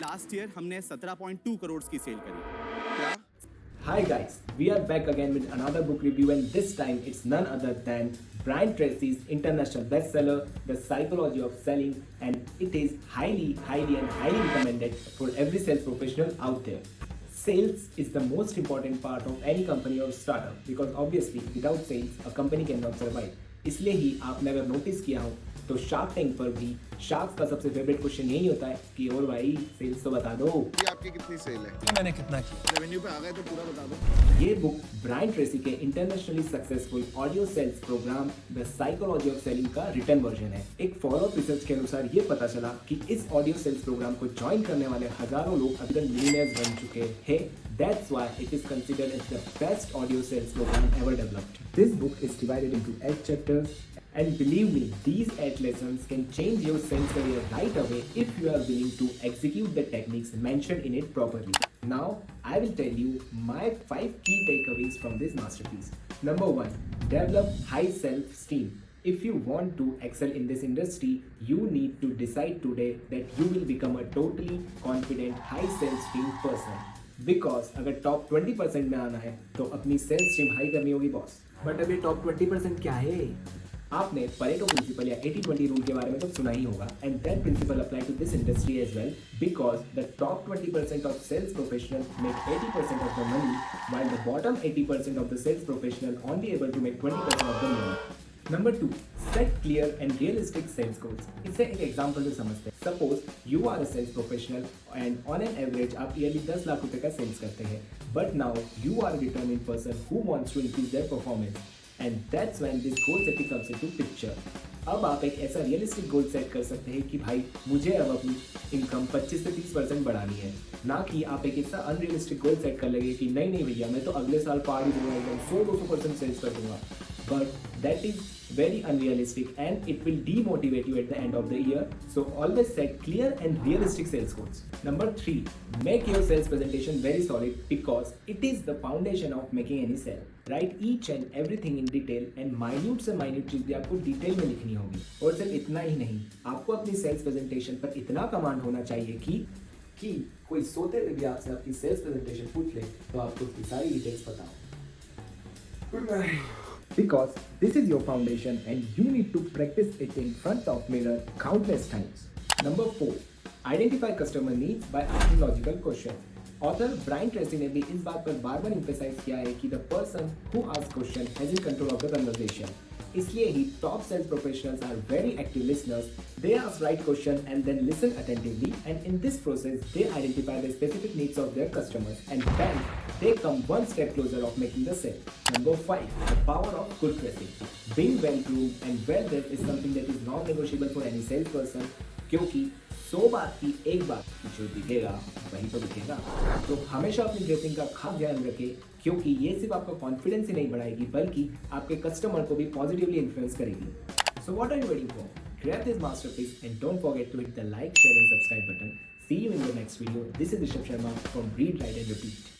Last year हमने 17.2 करोड़ की cell करी। क्या? Hi guys, we are back again with another book review and this time it's none other than Brian Tracy's international bestseller, The Psychology of Selling, and it is highly recommended for every sales professional out there. Sales is the most important part of any company or startup because obviously without sales a company cannot survive. इसलिए ही आपने अगर notice किया हो तो shark tank पर भी sharks का सबसे फेवरेट क्वेश्चन यही होता है कि और भाई सेल्स तो बता दो। ये आपकी कितनी सेल है? तो मैंने कितना किया? रेवेन्यू पे आ गए तो पूरा बता दो। ये बुक ब्रायन ट्रेसी के internationally successful audio sales program the psychology of selling का रिटर्न वर्जन है। एक फॉलोअप रिसर्च के अनुसार ये पता चला कि इस ऑडियो सेल्स प्रोग्राम को ज्वाइन करने वाले हजारों लोग अभी तक मिलियनेयर्स बन चुके हैं। That's why it is considered as the best audio sales program ever developed. This book is divided into 8 chapters and believe me, these 8 lessons can change your sales career right away if you are willing to execute the techniques mentioned in it properly. Now, I will tell you my 5 key takeaways from this masterpiece. Number 1, develop high self-esteem. If you want to excel in this industry, you need to decide today that you will become a totally confident, high self-esteem person. Because अगर top 20% में आना है तो अपनी sales team high करनी होगी boss. But अभी top 20% क्या है? आपने परेटो प्रिंसिपल या 80-20 रूल के बारे में तो सुना ही होगा and that principle apply to this industry as well because the top 20% of sales professional make 80% of the money while the bottom 80% of the sales professional only able to make 20% of the money. Number 2, set clear and realistic sales goals. इससे एक example से समझते हैं। Suppose you are a sales professional and on an average आप yearly 10 lakh रुपए का sales करते हैं, but now you are a determined person who wants to increase their performance, and that's when this goal setting comes into picture. अब आप एक ऐसा realistic goal set कर सकते हैं कि भाई मुझे अब अपनी इनकम 25 से 30% बढ़ानी है, ना कि आप एक ऐसा अनरियलिस्टिक गोल सेट कर लगे कि नहीं भैया मैं तो अगले साल पार्टी दूंगा, एकदम 100-200% सेल्स कर दूंगा। But that is very unrealistic and it will demotivate you at the end of the year. So always set clear and realistic sales goals. Number 3, make your sales presentation very solid because it is the foundation of making any sale. Write each and everything in detail and minute से minute चीज भी आपको detail में लिखनी होगी। और सिर्फ इतना ही नहीं, आपको अपनी सेल्स प्रेजेंटेशन पर इतना कमांड होना चाहिए कि कोई सोते हुए भी आपसे आपकी सेल्स प्रेजेंटेशन पूछ ले तो आपको उसकी सारी डिटेल्स पता हो। Good night. Because this is your foundation and you need to practice it in front of mirror countless times. Number 4, identify customer needs by asking logical questions. Author Brian Tracy ने भी इस बात पर बार-बार emphasize किया है कि the person who asks question has in control of the conversation. इसलिए ही top sales professionals are very active listeners. They ask right question and then listen attentively, and in this process they identify the specific needs of their customers and then they come one step closer of making the sale. Number 5, the power of good dressing. Being well groomed and well dressed is something that is non-negotiable for any salesperson क्योंकि 100 बात की एक बात जो दिखेगा वही तो दिखेगा। तो हमेशा अपनी ड्रेसिंग का खास ध्यान रखें क्योंकि ये सिर्फ आपका कॉन्फिडेंस ही नहीं बढ़ाएगी बल्कि आपके कस्टमर को भी पॉजिटिवली इन्फ्लुएंस करेगी। So what are you waiting for? Grab this masterpiece and don't forget to hit the like, share and subscribe button. See you in the next video. This is Rishabh Sharma from Read, Write and Repeat.